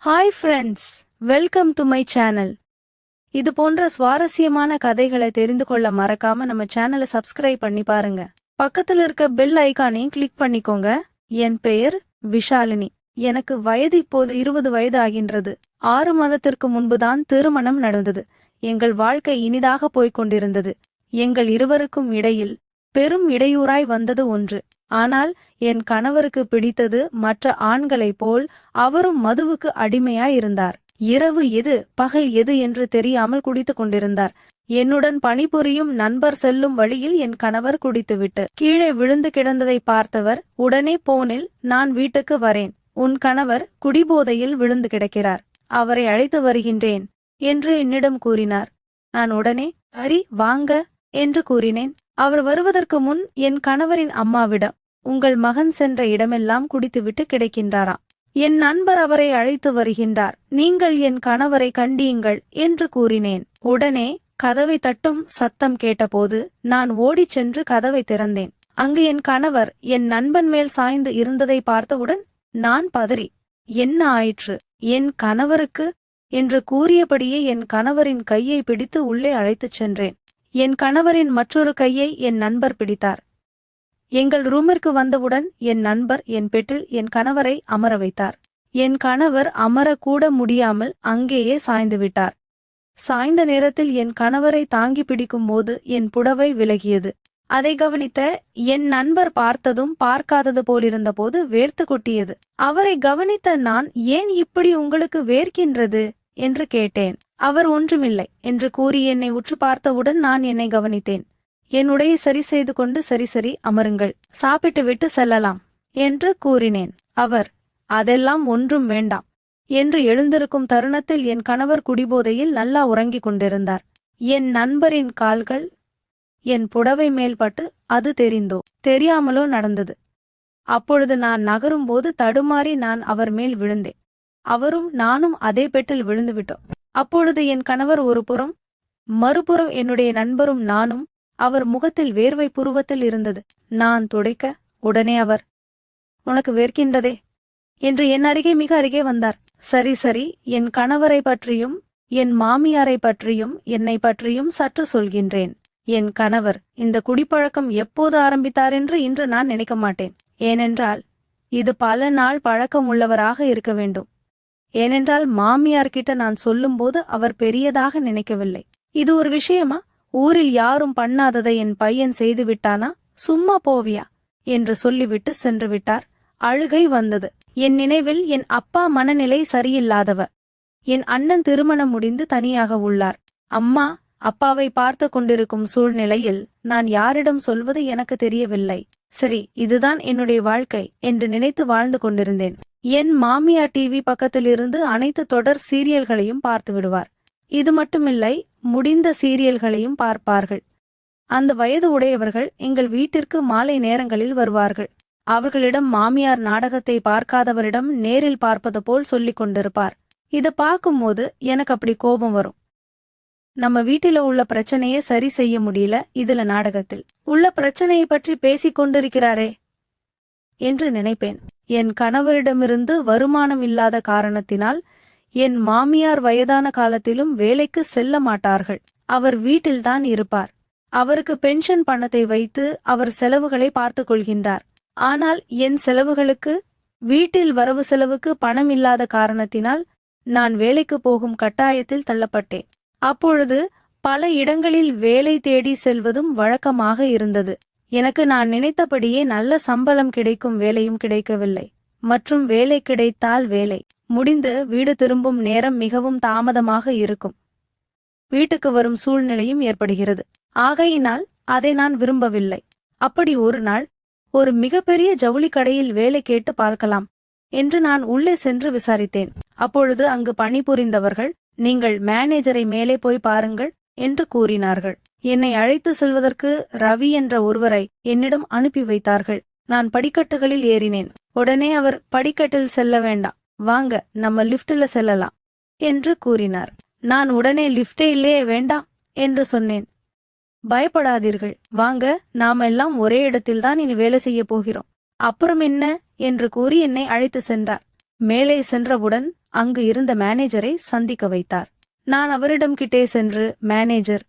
Hi friends, welcome to my channel. இது போன்ற சுவாரஸ்யமான கதைகளை தெரிந்து கொள்ள மறக்காம நம்ம சேனலை சப்ஸ்கிரைப் பண்ணி பாருங்க. பக்கத்துல இருக்க பெல் ஐகானையும் கிளிக் பண்ணிக்கோங்க. என் பெயர் விஷாலினி. எனக்கு வயது இப்போது 20 வயது ஆகின்றது. 6 மாதத்திற்கு முன்புதான் திருமணம் நடந்தது. எங்கள் வாழ்க்கை இனிதாக போய்க் கொண்டிருந்தது. எங்கள் இருவருக்கும் இடையில் பெரும் இடையூறாய் வந்தது ஒன்று. ஆனால் என் கணவருக்கு பிடித்தது மற்ற ஆண்களைப் போல் அவரும் மதுவுக்கு அடிமையாயிருந்தார். இரவு எது பகல் எது என்று தெரியாமல் குடித்துக் கொண்டிருந்தார். என்னுடன் பணிபுரியும் நண்பர் செல்லும் வழியில் என் கணவர் குடித்துவிட்டு கீழே விழுந்து கிடந்ததை பார்த்தவர் உடனே போனில், நான் வீட்டுக்கு வரேன், உன் கணவர் குடிபோதையில் விழுந்து கிடக்கிறார், அவரை அழைத்து வருகின்றேன் என்று என்னிடம் கூறினார். நான் உடனே சரி வாங்க என்று கூறினேன். அவர் வருவதற்கு முன் என் கணவரின் அம்மாவிடம், உங்கள் மகன் சென்ற இடமெல்லாம் குடித்துவிட்டு கிடைக்கின்றாராம். என் நண்பர் அவரை அழைத்து வருகின்றார், நீங்கள் என் கணவரை கண்டியுங்கள் என்று கூறினேன். உடனே கதவை தட்டும் சத்தம் கேட்டபோது நான் ஓடிச் சென்று கதவை திறந்தேன். அங்கு என் கணவர் என் நண்பன் மேல் சாய்ந்து இருந்ததை பார்த்தவுடன் நான் பதறி, என்ன ஆயிற்று என் கணவருக்கு என்று கூறியபடியே என் கணவரின் கையை பிடித்து உள்ளே அழைத்துச் சென்றேன். என் கணவரின் மற்றொரு கையை என் நண்பர் பிடித்தார். எங்கள் ரூமிற்கு வந்தவுடன் என் நண்பர் என் பெட்டில் என் கணவரை அமர வைத்தார். என் கணவர் அமரக்கூட முடியாமல் அங்கேயே சாய்ந்து விட்டார். சாய்ந்த நேரத்தில் என் கணவரை தாங்கி பிடிக்கும் போது என் புடவை விலகியது. அதை கவனித்த என் நண்பர் பார்த்ததும் பார்க்காதது போலிருந்த போது வேர்த்து கொட்டியது. அவரை கவனித்த நான், ஏன் இப்படி உங்களுக்கு வேர்க்கின்றது என்று கேட்டேன். அவர் ஒன்றுமில்லை என்று கூறி என்னை உற்று பார்த்தவுடன் நான் என்னை கவனித்தேன். என் உடையை சரி செய்து கொண்டு, சரி அமருங்கள், சாப்பிட்டு விட்டு செல்லலாம் என்று கூறினேன். அவர், அதெல்லாம் ஒன்றும் வேண்டாம் என்று எழுந்திருக்கும் தருணத்தில் என் கணவர் குடிபோதையில் நல்லா உறங்கிக் கொண்டிருந்தார். என் நண்பரின் கால்கள் என் புடவை மேல் பட்டு அது தெரிந்தோ தெரியாமலோ நடந்தது. அப்பொழுது நான் நகரும்போது தடுமாறி நான் அவர் மேல் விழுந்தேன். அவரும் நானும் அதே பெட்டில் விழுந்து விட்டோம். அப்பொழுது என் கணவர் ஒரு புறம், மறுபுறம் என்னுடைய நண்பரும் நானும். அவர் முகத்தில் வேர்வை புருவத்தில் இருந்தது. நான் துடைக்க உடனே அவர், உனக்கு வேர்க்கின்றதே என்று என் அருகே மிக அருகே வந்தார். சரி, என் கணவரை பற்றியும் என் மாமியாரை பற்றியும் என்னை பற்றியும் சற்று சொல்கின்றேன். என் கணவர் இந்த குடிப்பழக்கம் எப்போது ஆரம்பித்தார் என்று இன்று நான் நினைக்க மாட்டேன். ஏனென்றால் இது பல நாள் பழக்கம் உள்ளவராக இருக்க வேண்டும். ஏனென்றால் மாமியார்கிட்ட நான் சொல்லும்போது அவர் பெரியதாக நினைக்கவில்லை. இது ஒரு விஷயமா? ஊரில் யாரும் பண்ணாததை என் பையன் செய்து விட்டானா? சும்மா போவியா என்று சொல்லிவிட்டு சென்று விட்டார். அழுகை வந்தது. என் நினைவில் என் அப்பா மனநிலை சரியில்லாதவர். என் அண்ணன் திருமணம் முடிந்து தனியாக உள்ளார். அம்மா அப்பாவை பார்த்து கொண்டிருக்கும் சூழ்நிலையில் நான் யாரிடம் சொல்வது எனக்கு தெரியவில்லை. சரி, இதுதான் என்னுடைய வாழ்க்கை என்று நினைத்து வாழ்ந்து கொண்டிருந்தேன். என் மாமியார் டிவி பக்கத்திலிருந்து அனைத்து தொடர் சீரியல்களையும் பார்த்து விடுவார். இது மட்டுமில்லை, முடிந்த சீரியல்களையும் பார்ப்பார்கள். அந்த வயது உடையவர்கள் எங்கள் வீட்டிற்கு மாலை நேரங்களில் வருவார்கள். அவர்களிடம் மாமியார் நாடகத்தை பார்க்காதவரிடம் நேரில் பார்ப்பது போல் சொல்லிக் கொண்டிருப்பார். இதை பார்க்கும்போது எனக்கு அப்படி கோபம் வரும். நம்ம வீட்டில உள்ள பிரச்சனையை சரி செய்ய முடியல, இதுல நாடகத்தில் உள்ள பிரச்சனையை பற்றி பேசிக் கொண்டிருக்கிறாரே என்று நினைப்பேன். என் கணவரிடமிருந்து வருமானம் இல்லாத காரணத்தினால் என் மாமியார் வயதான காலத்திலும் வேலைக்கு செல்ல மாட்டார்கள். அவர் வீட்டில்தான் இருப்பார். அவருக்கு பென்ஷன் பணத்தை வைத்து அவர் செலவுகளை பார்த்து கொள்கின்றார். ஆனால் என் செலவுகளுக்கு, வீட்டில் வரவு செலவுக்கு பணம் இல்லாத காரணத்தினால் நான் வேலைக்கு போகும் கட்டாயத்தில் தள்ளப்பட்டேன். அப்பொழுது பல இடங்களில் வேலை தேடி செல்வதும் வழக்கமாக இருந்தது. எனக்கு நான் நினைத்தபடியே நல்ல சம்பளம் கிடைக்கும் வேலையும் கிடைக்கவில்லை. மற்றும் வேலை கிடைத்தால் வேலை முடிந்து வீடு திரும்பும் நேரம் மிகவும் தாமதமாக இருக்கும். வீட்டுக்கு வரும் சூழ்நிலையும் ஏற்படுகிறது. ஆகையினால் அதை நான் விரும்பவில்லை. அப்படி ஒரு நாள் ஒரு மிகப்பெரிய ஜவுளி கடையில் வேலை கேட்டு பார்க்கலாம் என்று நான் உள்ளே சென்று விசாரித்தேன். அப்பொழுது அங்கு பணிபுரிந்தவர்கள், நீங்கள் மேனேஜரை மேலே போய் பாருங்கள் என்று கூறினார்கள். என்னை அழைத்து செல்வதற்கு ரவி என்ற ஒருவரை என்னிடம் அனுப்பி வைத்தார்கள். நான் படிக்கட்டுகளில் ஏறினேன். உடனே அவர், படிக்கட்டில் செல்ல வேண்டாம், வாங்க நம்ம லிப்ட்ல செல்லலாம் என்று கூறினார். நான் உடனே லிப்டே இல்லையே, வேண்டாம் என்று சொன்னேன். பயப்படாதீர்கள், வாங்க, நாம எல்லாம் ஒரே இடத்தில்தான் இனி வேலை செய்ய போகிறோம், அப்புறம் என்ன என்று கூறி என்னை அழைத்து சென்றார். மேலே சென்றவுடன் அங்கு இருந்த மேனேஜரை சந்திக்க வைத்தார். நான் அவரிடம் கிட்டே சென்று, மேனேஜர்,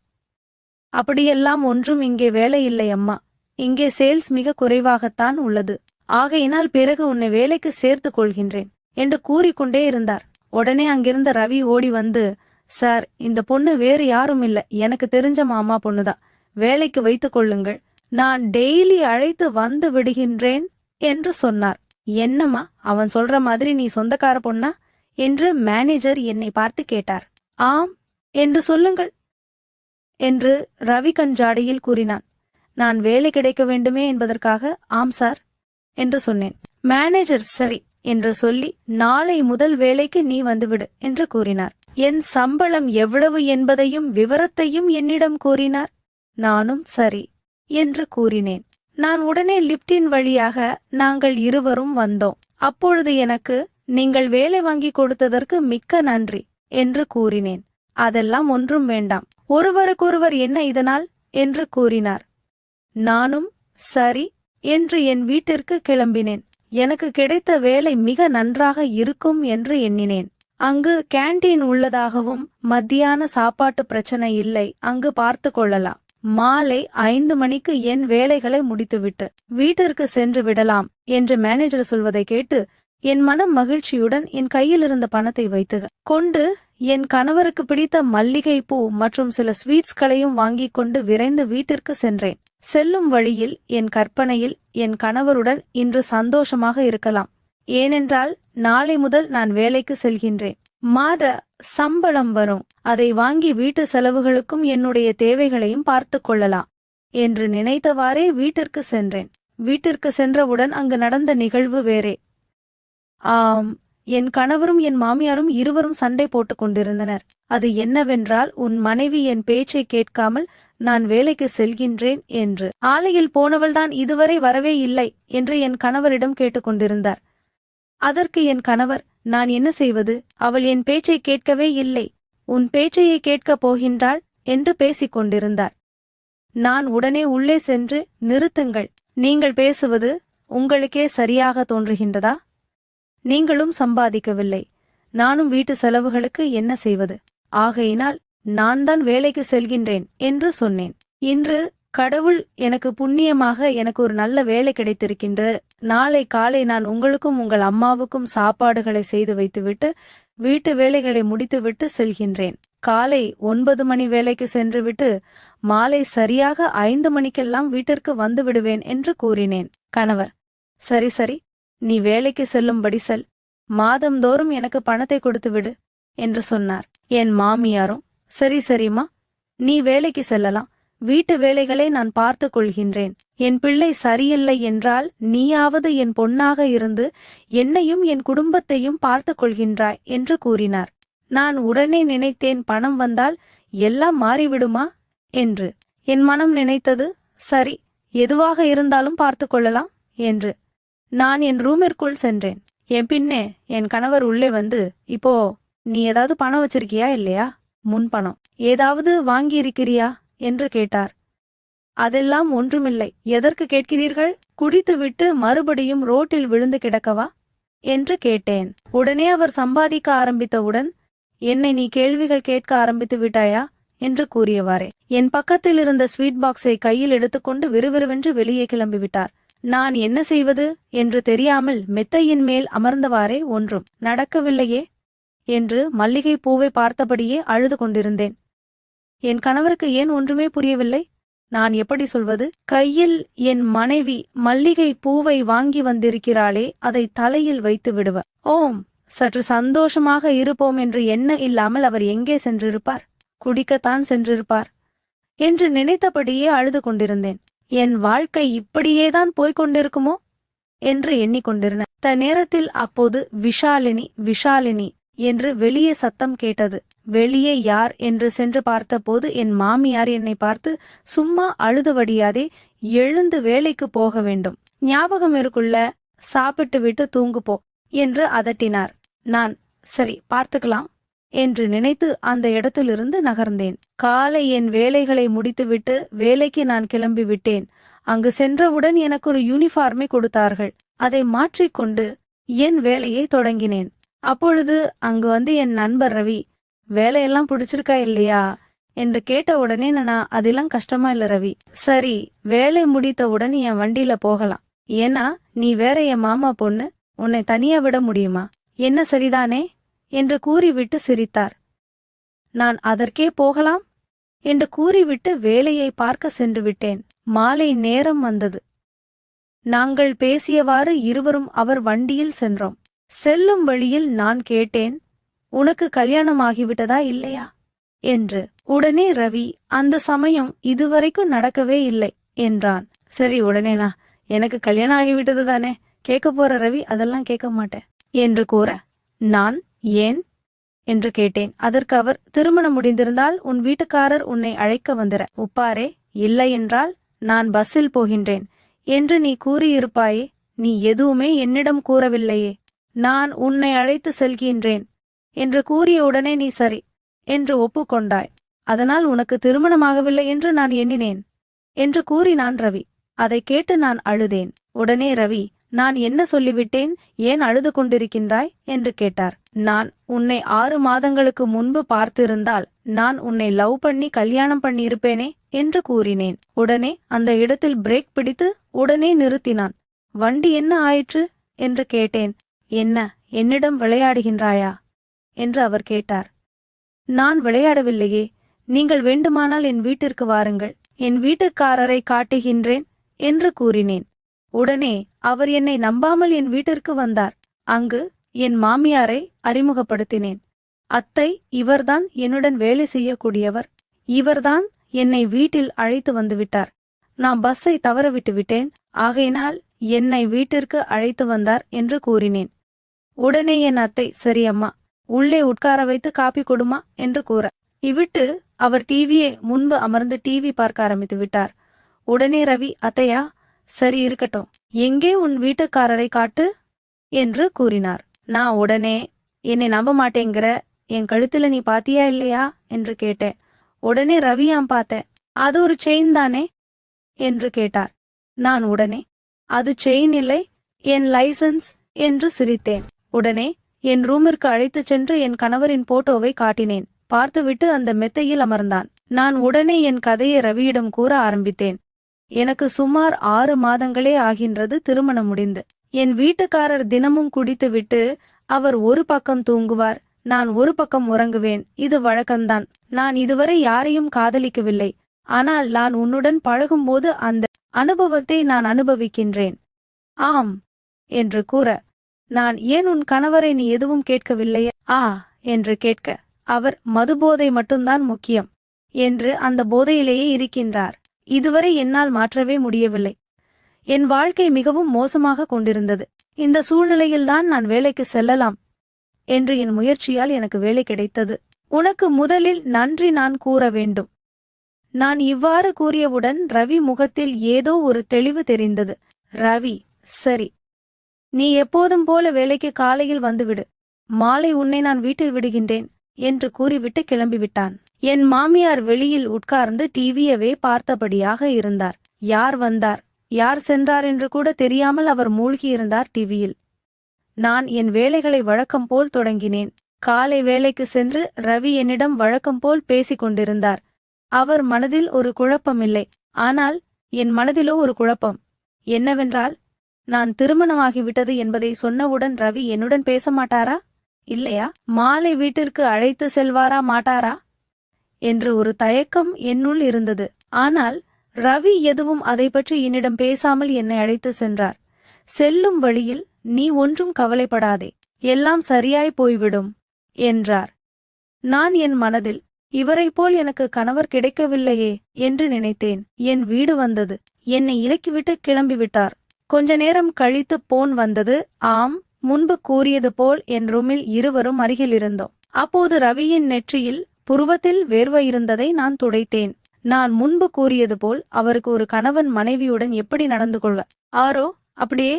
அப்படியெல்லாம் ஒன்றும் இங்கே வேலை இல்லை அம்மா. இங்கே சேல்ஸ் மிக குறைவாகத்தான் உள்ளது. ஆகையினால் பிறகு உன்னை வேலைக்கு சேர்த்து கொள்கின்றேன் என்று கூறிக்கொண்டே இருந்தார். உடனே அங்கிருந்த ரவி ஓடி வந்து, சார், இந்த பொண்ணு வேறு யாரும் இல்ல, எனக்கு தெரிஞ்ச மாமா பொண்ணுதான். வேலைக்கு வைத்துக் கொள்ளுங்கள். நான் டெய்லி அழைத்து வந்து விடுகின்றேன் என்று சொன்னார். என்னம்மா, அவன் சொல்ற மாதிரி நீ சொந்தக்கார பொண்ணா என்று மேனேஜர் என்னை பார்த்து கேட்டார். ஆம் என்று சொல்லுங்கள் என்று ரவி கஞ்சாடையில் கூறினான். நான் வேலை கிடைக்க வேண்டுமே என்பதற்காக ஆம் சார் என்று சொன்னேன். மேனேஜர் சரி என்று சொல்லி, நாளை முதல் வேலைக்கு நீ வந்துவிடு என்று கூறினார். என் சம்பளம் எவ்வளவு என்பதையும் விவரத்தையும் என்னிடம் கூறினார். நானும் சரி என்று கூறினேன். நான் உடனே லிப்டின் வழியாக நாங்கள் இருவரும் வந்தோம். அப்பொழுது எனக்கு, நீங்கள் வேலை வாங்கி கொடுத்ததற்கு மிக்க நன்றி என்று கூறினேன். அதெல்லாம் ஒன்றும் வேண்டாம், ஒருவருக்கொருவர் என்ன இதனால் என்று கூறினார். நானும் சரி என்று என் வீட்டிற்கு கிளம்பினேன். எனக்கு கிடைத்த வேலை மிக நன்றாக இருக்கும் என்று எண்ணினேன். அங்கு கேண்டீன் உள்ளதாகவும் மத்தியான சாப்பாட்டு பிரச்சனை இல்லை, அங்கு பார்த்து கொள்ளலாம். மாலை 5 மணிக்கு என் வேலைகளை முடித்துவிட்டு வீட்டிற்கு சென்று விடலாம் என்று மேனேஜர் சொல்வதை கேட்டு என் மனம் மகிழ்ச்சியுடன் என் கையில் இருந்த பணத்தை வைத்து கொண்டு என் கணவருக்கு பிடித்த மல்லிகை பூ மற்றும் சில ஸ்வீட்ஸ்களையும் வாங்கிக் கொண்டு விரைந்து வீட்டிற்கு சென்றேன். செல்லும் வழியில் என் கற்பனையில் என் கணவருடன் இன்று சந்தோஷமாக இருக்கலாம். ஏனென்றால் நாளை முதல் நான் வேலைக்கு செல்கின்றேன். மாத சம்பளம் வரும், அதை வாங்கி வீட்டு செலவுகளுக்கும் என்னுடைய தேவைகளையும் பார்த்து கொள்ளலாம் என்று நினைத்தவாறே வீட்டிற்கு சென்றேன். வீட்டிற்கு சென்றவுடன் அங்கு நடந்த நிகழ்வு வேறே. ஆம், என் கணவரும் என் மாமியாரும் இருவரும் சண்டை போட்டுக் கொண்டிருந்தனர். அது என்னவென்றால், உன் மனைவி என் பேச்சை கேட்காமல் நான் வேலைக்கு செல்கின்றேன் என்று. ஆலையில் போனவள்தான் இதுவரை வரவே இல்லை என்று என் கணவரிடம் கேட்டுக்கொண்டிருந்தார். அதற்கு என் கணவர், நான் என்ன செய்வது, அவள் என் பேச்சை கேட்கவே இல்லை, உன் பேச்சையை கேட்கப் போகின்றாள் என்று பேசிக் கொண்டிருந்தார். நான் உடனே உள்ளே சென்று, நிறுத்துங்கள், நீங்கள் பேசுவது உங்களுக்கே சரியாக தோன்றுகின்றதா? நீங்களும் சம்பாதிக்கவில்லை, நானும் வீட்டு செலவுகளுக்கு என்ன செய்வது? ஆகையினால் நான் தான் வேலைக்கு செல்கின்றேன் என்று சொன்னேன். இன்று கடவுள் எனக்கு புண்ணியமாக எனக்கு ஒரு நல்ல வேலை கிடைத்திருக்கின்றது. நாளை காலை நான் உங்களுக்கும் உங்கள் அம்மாவுக்கும் சாப்பாடுகளை செய்து வைத்துவிட்டு வீட்டு வேலைகளை முடித்துவிட்டு செல்கின்றேன். காலை 9 மணி வேலைக்கு சென்றுவிட்டு மாலை சரியாக 5 மணிக்கெல்லாம் வீட்டிற்கு வந்து விடுவேன் என்று கூறினேன். கணவர், சரி சரி, நீ வேலைக்கு செல்லும்படி செல், மாதந்தோறும் எனக்கு பணத்தை கொடுத்து விடு என்று சொன்னார். என் மாமியாரும், சரி சரிம்மா, நீ வேலைக்கு செல்லலாம், வீட்டு வேலைகளை நான் பார்த்து கொள்கின்றேன். என் பிள்ளை சரியில்லை என்றால் நீயாவது என் பொன்னாக இருந்து என்னையும் என் குடும்பத்தையும் பார்த்து கொள்கின்றாய் என்று கூறினார். நான் உடனே நினைத்தேன், பணம் வந்தால் எல்லாம் மாறிவிடுமா என்று. என் மனம் நினைத்தது, சரி, எதுவாக இருந்தாலும் பார்த்து கொள்ளலாம் என்று. நான் என் ரூமிற்குள் சென்றேன். என் பின்னே என் கணவர் உள்ளே வந்து, இப்போ நீ ஏதாவது பணம் வச்சிருக்கியா இல்லையா, முன் பணம் ஏதாவது வாங்கி இருக்கிறியா என்று கேட்டார். அதெல்லாம் ஒன்றுமில்லை. எதற்கு கேட்கிறீர்கள்? குடித்துவிட்டு மறுபடியும் ரோட்டில் விழுந்து கிடக்கவா என்று கேட்டேன். உடனே அவர் சம்பாதிக்க ஆரம்பித்தவுடன், என்னை நீ கேள்விகள் கேட்க ஆரம்பித்து விட்டாயா என்று கூறியவாறே என் பக்கத்தில் இருந்த ஸ்வீட் பாக்ஸை கையில் எடுத்துக்கொண்டு விறுவிறுவென்று வெளியே கிளம்பிவிட்டார். நான் என்ன செய்வது என்று தெரியாமல் மெத்தையின் மேல் அமர்ந்தவாறே ஒன்றும் நடக்கவில்லையே என்று மல்லிகை பூவை பார்த்தபடியே அழுது கொண்டிருந்தேன். என் கணவருக்கு ஏன் ஒன்றுமே புரியவில்லை. நான் எப்படி சொல்வது? கையில் என் மனைவி மல்லிகை பூவை வாங்கி வந்திருக்கிறாளே, அதை தலையில் வைத்து விடுவ. ஓம், சற்று சந்தோஷமாக இருப்போம் என்று எண்ண இல்லாமல் அவர் எங்கே சென்றிருப்பார்? குடிக்கத்தான் சென்றிருப்பார் என்று நினைத்தபடியே அழுது கொண்டிருந்தேன். என் வாழ்க்கை இப்படியேதான் போய்க் கொண்டிருக்குமோ என்று எண்ணிக்கொண்டிருந்த நேரத்தில் அப்போது விஷாலினி விஷாலினி என்று வெளியே சத்தம் கேட்டது. வெளியே யார் என்று சென்று பார்த்தபோது என் மாமியார் என்னை பார்த்து, சும்மா அழுது வடியாதே, எழுந்து வேலைக்கு போக வேண்டும், ஞாபகம் இருக்குள்ள, சாப்பிட்டு விட்டு தூங்குப்போ என்று அதட்டினார். நான் சரி பார்த்துக்கலாம் என்று நினைத்து அந்த இடத்திலிருந்து நகர்ந்தேன். காலை என் வேலைகளை முடித்துவிட்டு வேலைக்கு நான் கிளம்பி விட்டேன். அங்கு சென்றவுடன் எனக்கு ஒரு யூனிஃபார்மை கொடுத்தார்கள். அதை மாற்றிக்கொண்டு என் வேலையை தொடங்கினேன். அப்பொழுது அங்கு வந்து என் நண்பர் ரவி, வேலையெல்லாம் பிடிச்சிருக்கா இல்லையா என்று கேட்ட உடனே நான் அதெல்லாம் கஷ்டமா இல்ல ரவி, சரி வேலை முடித்தவுடன் என் வண்டியில போகலாம், ஏன்னா நீ வேற என் மாமா பொண்ணு, உன்னை தனியா விட முடியுமா, என்ன சரிதானே என்று கூறிவிட்டு சிரித்தார். நான் அதற்கே போகலாம் என்று கூறிவிட்டு வேலையை பார்க்க சென்று விட்டேன். மாலை நேரம் வந்தது. நாங்கள் பேசியவாறு இருவரும் அவர் வண்டியில் சென்றோம். செல்லும் வழியில் நான் கேட்டேன், உனக்கு கல்யாணம் ஆகிவிட்டதா இல்லையா என்று. உடனே ரவி, அந்த சமயம் இதுவரைக்கும் நடக்கவே இல்லை என்றான். சரி உடனேனா, எனக்கு கல்யாணம் ஆகிவிட்டது தானே, கேட்க போற ரவி, அதெல்லாம் கேட்க மாட்டேன் என்று கூற, நான் ஏன் என்று கேட்டேன். அதற்கு அவர், திருமணம் முடிந்திருந்தால் உன் வீட்டுக்காரர் உன்னை அழைக்க வந்துற உப்பாரே, இல்லை என்றால் நான் பஸ்ஸில் போகின்றேன் என்று நீ கூறியிருப்பாயே, நீ எதுவுமே என்னிடம் கூறவில்லையே, நான் உன்னை அழைத்து செல்கின்றேன் என்று கூறிய உடனே நீ சரி என்று ஒப்புக்கொண்டாய், அதனால் உனக்கு திருமணமாகவில்லை என்று நான் எண்ணினேன் என்று கூறினான் ரவி. அதை கேட்டு நான் அழுதேன். உடனே ரவி, நான் என்ன சொல்லிவிட்டேன், ஏன் அழுது கொண்டிருக்கின்றாய் என்று கேட்டார். நான் உன்னை 6 மாதங்களுக்கு முன்பு பார்த்திருந்தால் நான் உன்னை லவ் பண்ணி கல்யாணம் பண்ணியிருப்பேனே என்று கூறினேன். உடனே அந்த இடத்தில் பிரேக் பிடித்து உடனே நிறுத்தினான். வண்டி என்ன ஆயிற்று என்று கேட்டேன். என்ன, என்னிடம் விளையாடுகின்றாயா என்று அவர் கேட்டார். நான் விளையாடவில்லையே, நீங்கள் வேண்டுமானால் என் வீட்டிற்கு வாருங்கள், என் வீட்டுக்காரரை காட்டுகின்றேன் என்று கூறினேன். உடனே அவர் என்னை நம்பாமல் என் வீட்டிற்கு வந்தார். அங்கு என் மாமியாரை அறிமுகப்படுத்தினேன். அத்தை, இவர்தான் என்னுடன் வேலை செய்யக்கூடியவர், இவர்தான் என்னை வீட்டில் அழைத்து வந்துவிட்டார். நான் பஸ்ஸை தவறவிட்டு விட்டேன், ஆகையினால் என்னை வீட்டிற்கு அழைத்து வந்தார் என்று கூறினேன். உடனே என் அத்தை, சரி அம்மா, உள்ளே உட்கார வைத்து காப்பி கொடுமா என்று கூற, இவ்விட்டு அவர் டிவியை முன்பு அமர்ந்து டிவி பார்க்க ஆரம்பித்து விட்டார். உடனே ரவி, அத்தையா, சரி இருக்கட்டும், எங்கே உன் வீட்டுக்காரரை காட்டு என்று கூறினார். நான் உடனே, என்னை நம்ப மாட்டேங்கிற, என் கழுத்துல நீ பாத்தியா இல்லையா என்று கேட்டேன். உடனே ரவியாம் பார்த்தேன். அது ஒரு செயின் தானே என்று கேட்டார். நான் உடனே, அது செயின் இல்லை, என் லைசன்ஸ் என்று சிரித்தேன். உடனே என் ரூமிற்கு அழைத்துச் சென்று என் கணவரின் போட்டோவை காட்டினேன். பார்த்துவிட்டு அந்த மெத்தையில் அமர்ந்தான். நான் உடனே என் கதையை ரவியிடம் கூற ஆரம்பித்தேன். எனக்கு சுமார் 6 மாதங்களே ஆகின்றது திருமணம் முடிந்து. என் வீட்டுக்காரர் தினமும் குடித்துவிட்டு அவர் ஒரு பக்கம் தூங்குவார், நான் ஒரு பக்கம் உறங்குவேன், இது வழக்கம்தான். நான் இதுவரை யாரையும் காதலிக்கவில்லை, ஆனால் நான் உன்னுடன் பழகும்போது அந்த அனுபவத்தை நான் அனுபவிக்கின்றேன். ஆம் என்று கூற, நான் ஏன் உன் கணவரை நீ எதுவும் கேட்கவில்லையா என்று கேட்க, அவர் மதுபோதை மட்டும்தான் முக்கியம் என்று அந்த போதையிலேயே இருக்கின்றார். இதுவரை என்னால் மாற்றவே முடியவில்லை. என் வாழ்க்கை மிகவும் மோசமாக கொண்டிருந்தது. இந்த சூழ்நிலையில்தான் நான் வேலைக்கு செல்லலாம் என்று என் முயற்சியால் எனக்கு வேலை கிடைத்தது. உனக்கு முதலில் நன்றி நான் கூற வேண்டும். நான் இவ்வாறு கூறியவுடன் ரவி முகத்தில் ஏதோ ஒரு தெளிவு தெரிந்தது. ரவி, சரி, நீ எப்போதும் போல வேலைக்கு காலையில் வந்துவிடு, மாலை உன்னை நான் வீட்டில் விடுகின்றேன் என்று கூறிவிட்டு கிளம்பிவிட்டான். என் மாமியார் வெளியில் உட்கார்ந்து டிவியவே பார்த்தபடியாக இருந்தார். யார் வந்தார், யார் சென்றார் என்று கூட தெரியாமல் அவர் மூழ்கியிருந்தார் டிவியில். நான் என் வேலைகளை வழக்கம் போல் தொடங்கினேன். காலை வேலைக்கு சென்று ரவி என்னிடம் வழக்கம் போல் பேசிக் கொண்டிருந்தார். அவர் மனதில் ஒரு குழப்பமில்லை, ஆனால் என் மனதிலோ ஒரு குழப்பம். என்னவென்றால், நான் திருமணமாகிவிட்டது என்பதை சொன்னவுடன் ரவி என்னுடன் பேச மாட்டாரா இல்லையா, மாலை வீட்டிற்கு அழைத்து செல்வாரா மாட்டாரா என்று ஒரு தயக்கம் என்னுள் இருந்தது. ஆனால் ரவி எதுவும் அதை பற்றி என்னிடம் பேசாமல் என்னை அழைத்து சென்றார். செல்லும் வழியில், நீ ஒன்றும் கவலைப்படாதே, எல்லாம் சரியாய் போய்விடும் என்றார். நான் என் மனதில், இவரைப் போல் எனக்கு கணவர் கிடைக்கவில்லையே என்று நினைத்தேன். என் வீடு வந்தது. என்னை இறக்கிவிட்டு கிளம்பிவிட்டார். கொஞ்ச நேரம் கழித்து போன் வந்தது. ஆம், முன்பு கூறியது போல் என் ரூமில் இருவரும் அருகில் இருந்தோம். அப்போது ரவியின் நெற்றியில் புருவத்தில் வேர்வை இருந்ததை நான் துடைத்தேன். நான் முன்பு கூறியது போல் அவருக்கு ஒரு கணவன் மனைவியுடன் எப்படி நடந்து கொள்வார் ஆரோ அப்படியே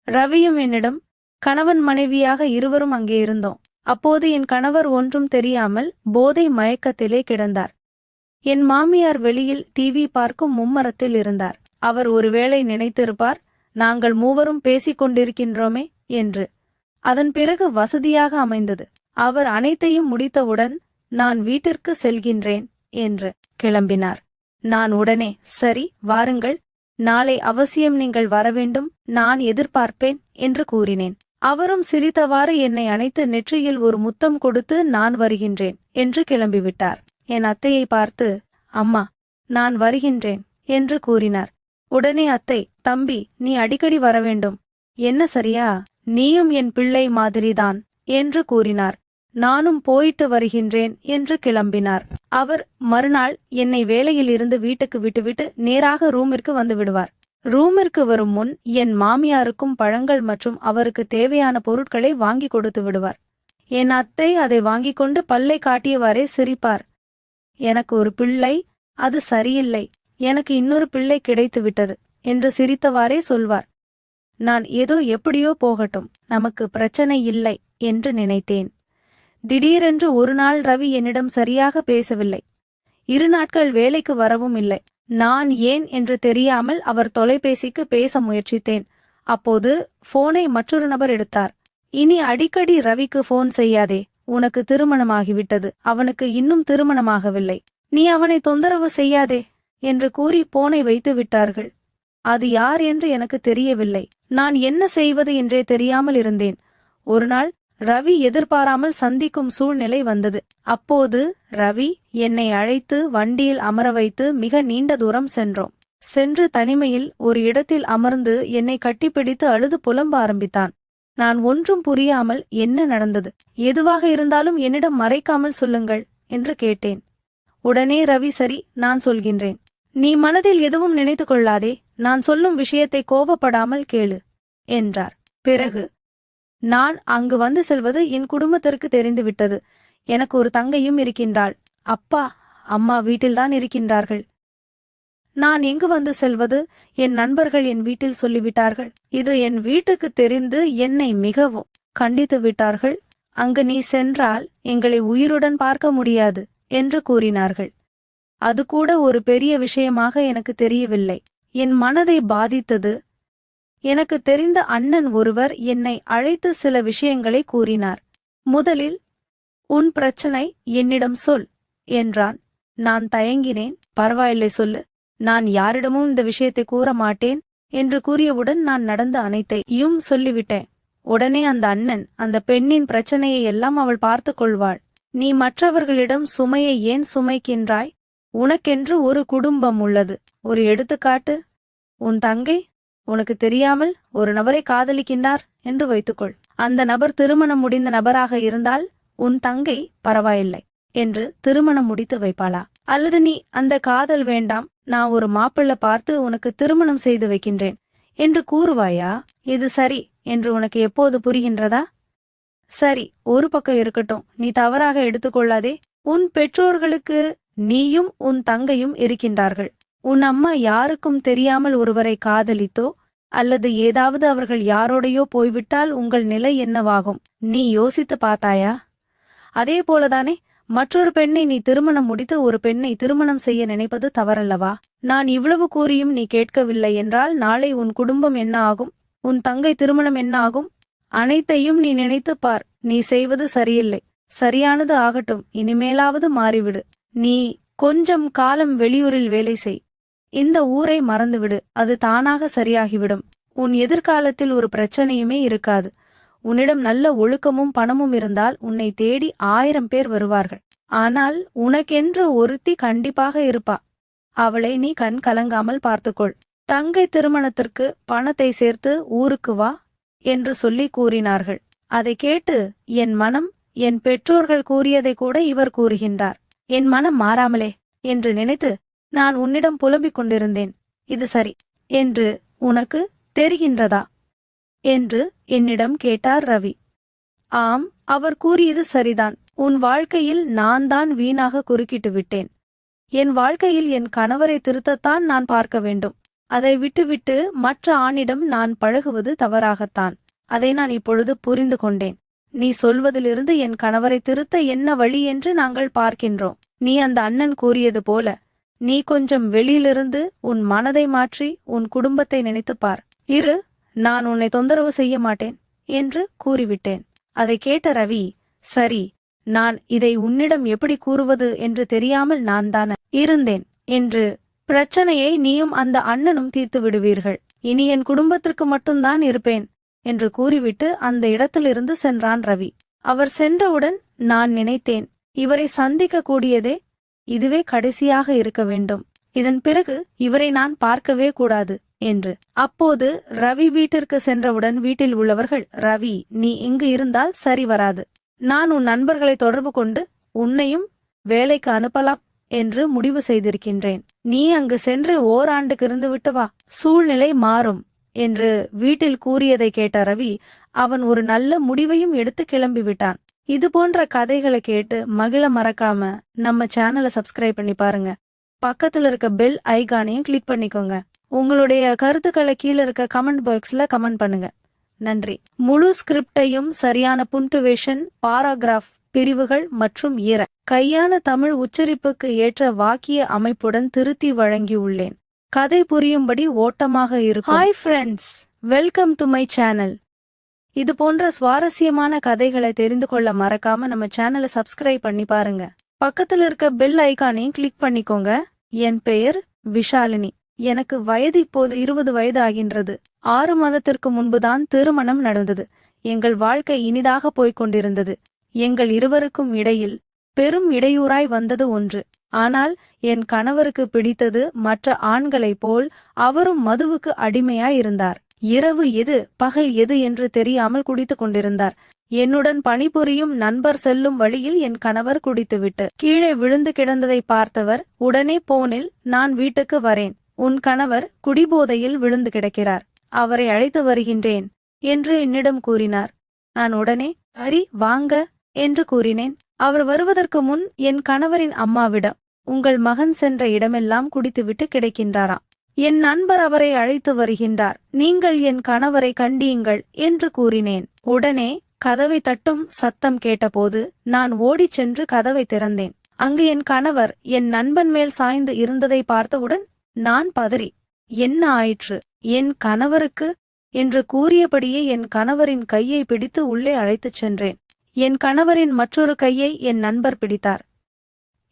ரவியும் என்னிடம், கணவன் மனைவியாக இருவரும் அங்கே இருந்தோம். அப்போது என் கணவர் ஒன்றும் தெரியாமல் போதை மயக்கத்திலே கிடந்தார். என் மாமியார் வெளியில் டிவி பார்க்கும் மும்மரத்தில் இருந்தார். அவர் ஒருவேளை நினைத்திருப்பார், நாங்கள் மூவரும் பேசிக் கொண்டிருக்கின்றோமே என்று. அதன் பிறகு வசதியாக அமைந்தது. அவர் அனைத்தையும் முடித்தவுடன், நான் வீட்டிற்கு செல்கின்றேன் என்று கிளம்பினார். நான் உடனே, சரி வாருங்கள், நாளை அவசியம் நீங்கள் வரவேண்டும், நான் எதிர்பார்ப்பேன் என்று கூறினேன். அவரும் சிரித்தவாறு என்னை அணைத்து நெற்றியில் ஒரு முத்தம் கொடுத்து, நான் வருகின்றேன் என்று கிளம்பிவிட்டார். என் அத்தையை பார்த்து, அம்மா, நான் வருகின்றேன் என்று கூறினார். உடனே அத்தை, தம்பி, நீ அடிக்கடி வரவேண்டும், என்ன சரியா, நீயும் என் பிள்ளை மாதிரிதான் என்று கூறினார். நானும் போயிட்டு வருகின்றேன் என்று கிளம்பினார். அவர் மறுநாள் என்னை வேலையில் இருந்து வீட்டுக்கு விட்டுவிட்டு நேராக ரூமிற்கு வந்து விடுவார். ரூமிற்கு வரும் முன் என் மாமியாருக்கும் பழங்கள் மற்றும் அவருக்கு தேவையான பொருட்களை வாங்கி கொடுத்து விடுவார். என் அத்தை அதை வாங்கிக் கொண்டு பல்லை காட்டியவாறே சிரிப்பார். எனக்கு ஒரு பிள்ளை, அது சரியில்லை, எனக்கு இன்னொரு பிள்ளை கிடைத்து விட்டது என்று சிரித்தவாறே சொல்வார். நான் ஏதோ எப்படியோ போகட்டும், நமக்கு பிரச்சனை இல்லை என்று நினைத்தேன். திடீரென்று ஒரு நாள் ரவி என்னிடம் சரியாக பேசவில்லை. 2 நாட்கள் வேலைக்கு வரவும் இல்லை. நான் ஏன் என்று தெரியாமல் அவர் தொலைபேசிக்கு பேச முயற்சித்தேன். அப்போது போனை மற்றொரு நபர் எடுத்தார். இனி அடிக்கடி ரவிக்கு போன் செய்யாதே, உனக்கு திருமணமாகிவிட்டது, அவனுக்கு இன்னும் திருமணமாகவில்லை, நீ அவனை தொந்தரவு செய்யாதே என்று கூறி போனை வைத்து விட்டார்கள். அது யார் என்று எனக்கு தெரியவில்லை. நான் என்ன செய்வது என்றே தெரியாமல் இருந்தேன். ஒரு நாள் ரவி எதிர்பாராமல் சந்திக்கும் சூழ்நிலை வந்தது. அப்போது ரவி என்னை அழைத்து வண்டியில் அமர வைத்து மிக நீண்ட தூரம் சென்றோம். சென்று தனிமையில் ஒரு இடத்தில் அமர்ந்து என்னை கட்டிப்பிடித்து அழுது புலம்ப ஆரம்பித்தான். நான் ஒன்றும் புரியாமல் என்ன நடந்தது, எதுவாக இருந்தாலும் என்னிடம் மறைக்காமல் சொல்லுங்கள் என்று கேட்டேன். உடனே ரவி, சரி, நான் சொல்கின்றேன், நீ மனதில் எதுவும் நினைத்து கொள்ளாதே, நான் சொல்லும் விஷயத்தை கோபப்படாமல் கேளு என்றார். பிறகு, நான் அங்கு வந்து செல்வது என் குடும்பத்திற்கு தெரிந்துவிட்டது. எனக்கு ஒரு தங்கையும் இருக்கின்றாள். அப்பா அம்மா வீட்டில்தான் இருக்கின்றார்கள். நான் எங்கு வந்து செல்வது? என் நண்பர்கள் என் வீட்டில் சொல்லிவிட்டார்கள். இது என் வீட்டுக்கு தெரிந்து என்னை மிகவும் கண்டித்து விட்டார்கள். அங்கு நீ சென்றால் எங்களை உயிருடன் பார்க்க முடியாது என்று கூறினார்கள். அது கூட ஒரு பெரிய விஷயமாக எனக்கு தெரியவில்லை. என் மனதை பாதித்தது. எனக்கு தெரிந்த அண்ணன் ஒருவர் என்னை அழைத்து சில விஷயங்களை கூறினார். முதலில், உன் பிரச்சனை என்னிடம் சொல் என்றான். நான் தயங்கினேன். பரவாயில்லை, சொல்லு, நான் யாரிடமும் இந்த விஷயத்தை கூற மாட்டேன் என்று கூறியவுடன் நான் நடந்த அனைத்தையும் சொல்லிவிட்டேன். உடனே அந்த அண்ணன், அந்த பெண்ணின் பிரச்சனையை எல்லாம் அவள் பார்த்து கொள்வாள், நீ மற்றவர்களிடம் சுமையை ஏன் சுமைக்கின்றாய்? உனக்கென்று ஒரு குடும்பம் உள்ளது. ஒரு எடுத்துக்காட்டு, உன் தங்கை உனக்கு தெரியாமல் ஒரு நபரை காதலிக்கின்றார் என்று வைத்துக்கொள். அந்த நபர் திருமணம் முடிந்த நபராக இருந்தால் உன் தங்கை பரவாயில்லை என்று திருமணம் முடித்து வைப்பாளா? அல்லது நீ அந்த காதல் வேண்டாம், நான் ஒரு மாப்பிள்ளை பார்த்து உனக்கு திருமணம் செய்து வைக்கின்றேன் என்று கூறுவாயா? இது சரி என்று உனக்கு எப்போது புரிகின்றதா? சரி, ஒரு பக்கம் இருக்கட்டும், நீ தவறாக எடுத்துக்கொள்ளாதே. உன் பெற்றோர்களுக்கு நீயும் உன் தங்கையும் இருக்கின்றார்கள். உன் அம்மா யாருக்கும் தெரியாமல் ஒருவரை காதலித்தோ அல்லது ஏதாவது அவர்கள் யாரோடையோ போய்விட்டால் உங்கள் நிலை என்னவாகும்? நீ யோசித்து பார்த்தாயா? அதே போலதானே மற்றொரு பெண்ணை நீ திருமணம் முடித்து ஒரு பெண்ணை திருமணம் செய்ய நினைப்பது தவறல்லவா? நான் இவ்வளவு கூறியும் நீ கேட்கவில்லை என்றால் நாளை உன் குடும்பம் என்ன ஆகும்? உன் தங்கை திருமணம் என்ன ஆகும்? அனைத்தையும் நீ நினைத்துப் பார். நீ செய்வது சரியில்லை. சரியானது ஆகட்டும், இனிமேலாவது மாறிவிடு. நீ கொஞ்சம் காலம் வெளியூரில் வேலை செய். இந்த ஊரை மறந்துவிடு, அது தானாக சரியாகிவிடும். உன் எதிர்காலத்தில் ஒரு பிரச்சனையுமே இருக்காது. உன்னிடம் நல்ல ஒழுக்கமும் பணமும் இருந்தால் உன்னை தேடி 1000 பேர் வருவார்கள். ஆனால் உனக்கென்று ஒருத்தி கண்டிப்பாக இருப்பா. அவளை நீ கண் கலங்காமல் பார்த்துக்கொள். தங்கை திருமணத்திற்கு பணத்தை சேர்த்து ஊருக்கு வா என்று சொல்லி கூறினார்கள். அதை கேட்டு என் மனம், என் பெற்றோர்கள் கூறியதை கூட இவர் கூறுகின்றார், என் மனம் மாறாமலே என்று நினைத்து நான் உன்னிடம் புலம்பிக் கொண்டிருந்தேன். இது சரி என்று உனக்கு தெரிகின்றதா என்று என்னிடம் கேட்டார் ரவி. ஆம், அவர் கூறியது சரிதான். உன் வாழ்க்கையில் நான் தான் வீணாக குறுக்கிட்டு விட்டேன். என் வாழ்க்கையில் என் கணவரை திருத்தத்தான் நான் பார்க்க வேண்டும். அதை விட்டுவிட்டு மற்ற ஆணிடம் நான் பழகுவது தவறாகத்தான். அதை நான் இப்பொழுது புரிந்து கொண்டேன். நீ சொல்வதிலிருந்து என் கணவரை திருத்த என்ன வழி என்று நாங்கள் பார்க்கின்றோம். நீ அந்த அண்ணன் கூறியது போல நீ கொஞ்சம் வெளியிலிருந்து உன் மனதை மாற்றி உன் குடும்பத்தை நினைத்துப் பார். இரு, நான் உன்னை தொந்தரவு செய்ய மாட்டேன் என்று கூறிவிட்டேன். அதை கேட்ட ரவி, சரி, நான் இதை உன்னிடம் எப்படி கூறுவது என்று தெரியாமல் நான் தான இருந்தேன் என்று, பிரச்சனையை நீயும் அந்த அண்ணனும் தீர்த்து விடுவீர்கள், இனி என் குடும்பத்திற்கு மட்டும்தான் இருப்பேன் என்று கூறிவிட்டு அந்த இடத்திலிருந்து சென்றான் ரவி. அவர் சென்றவுடன் நான் நினைத்தேன், இவரை சந்திக்க கூடியதே இதுவே கடைசியாக இருக்க வேண்டும், இதன் பிறகு இவரை நான் பார்க்கவே கூடாது என்று. அப்போது ரவி வீட்டிற்கு சென்றவுடன் வீட்டில் உள்ளவர்கள், ரவி, நீ இங்கு இருந்தால் சரி வராது, நான் உன் நண்பர்களை தொடர்பு கொண்டு உன்னையும் வேலைக்கு அனுப்பலாம் என்று முடிவு செய்திருக்கின்றேன், நீ அங்கு சென்று ஓராண்டுக்கு இருந்துவிட்டு வா, சூழ்நிலை மாறும் என்று வீட்டில் கூறியதை கேட்ட ரவி அவன் ஒரு நல்ல முடிவையும் எடுத்து கிளம்பிவிட்டான். இது போன்ற கதைகளை கேட்டு மகிழ மறக்காம நம்ம சேனலை சப்ஸ்கிரைப் பண்ணி பாருங்க. பக்கத்துல இருக்க பெல் ஐகானையும் கிளிக் பண்ணிக்கோங்க. உங்களுடைய கருத்துக்களை கீழே இருக்க கமெண்ட் பாக்ஸ்ல கமெண்ட் பண்ணுங்க. நன்றி. முழு ஸ்கிரிப்டையும் சரியான புன்டுவேஷன், பாராகிராஃப் பிரிவுகள் மற்றும் கையான தமிழ் உச்சரிப்புக்கு ஏற்ற வாக்கிய அமைப்புடன் திருத்தி வழங்கியுள்ளேன். கதை புரியும்படி ஓட்டமாக இருக்கும். Hi friends, welcome to my channel. இது போன்ற சுவாரஸ்யமான கதைகளை தெரிந்து கொள்ள மறக்காம நம்ம சேனலை சப்ஸ்கிரைப் பண்ணி பாருங்க. பக்கத்துல இருக்க பெல் ஐகானையும் கிளிக் பண்ணிக்கோங்க. என் பெயர் விஷாலினி. எனக்கு வயது இப்போது 20 வயது ஆகின்றது. 6 மாதத்திற்கு முன்புதான் திருமணம் நடந்தது. எங்கள் வாழ்க்கை இனிதாக போய்க் கொண்டிருந்தது. எங்கள் இருவருக்கும் இடையில் பெரும் இடையூறாய் வந்தது ஒன்று. ஆனால் என் கணவருக்கு பிடித்தது மற்ற ஆண்களைப் போல் அவரும் மதுவுக்கு அடிமையாயிருந்தார். இரவு எது பகல் எது என்று தெரியாமல் குடித்துக் கொண்டிருந்தார். என்னுடன் பணிபுரியும் நண்பர் செல்லும் வழியில் என் கணவர் குடித்துவிட்டு கீழே விழுந்து கிடந்ததை பார்த்தவர் உடனே போனில், நான் வீட்டுக்கு வரேன், உன் கணவர் குடிபோதையில் விழுந்து கிடக்கிறார், அவரை அழைத்து வருகின்றேன் என்று என்னிடம் கூறினார். நான் உடனே சரி வாங்க என்று கூறினேன். அவர் வருவதற்கு முன் என் கணவரின் அம்மாவிடம், உங்கள் மகன் சென்ற இடமெல்லாம் குடித்துவிட்டு கிடக்கின்றாராம், என் நண்பர் அவரை அழைத்து வருகின்றார், நீங்கள் என் கணவரை கண்டியுங்கள் என்று கூறினேன். உடனே கதவை தட்டும் சத்தம் கேட்டபோது நான் ஓடிச் சென்று கதவை திறந்தேன். அங்கு என் கணவர் என் நண்பன் மேல் சாய்ந்து இருந்ததை பார்த்தவுடன் நான் பதறி, என்ன ஆயிற்று என் கணவருக்கு என்று கூறியபடியே என் கணவரின் கையை பிடித்து உள்ளே அழைத்துச் சென்றேன். என் கணவரின் மற்றொரு கையை என் நண்பர் பிடித்தார்.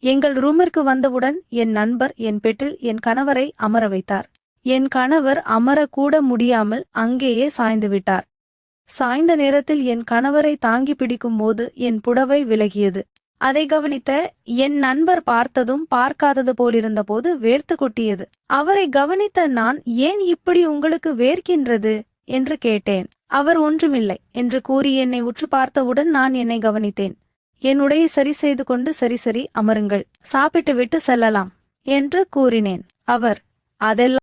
எங்கள் ரூமிற்கு வந்தவுடன் என் நண்பர் என் பெட்டில் என் கணவரை அமர வைத்தார். என் கணவர் அமரக்கூட முடியாமல் அங்கேயே சாய்ந்து விட்டார். சாய்ந்த நேரத்தில் என் கணவரை தாங்கி பிடிக்கும் போது என் புடவை விலகியது. அதை கவனித்த என் நண்பர் பார்த்ததும் பார்க்காதது போலிருந்த போது வேர்த்து கொட்டியது. அவரை கவனித்த நான், ஏன் இப்படி உங்களுக்கு வேர்க்கின்றது என்று கேட்டேன். அவர் ஒன்றுமில்லை என்று கூறி என்னை உற்று பார்த்தவுடன் நான் என்னை கவனித்தேன். என் உடையை சரி செய்து கொண்டு, சரி அமருங்கள், சாப்பிட்டு விட்டு செல்லலாம் என்று கூறினேன். அவர், அதெல்லாம்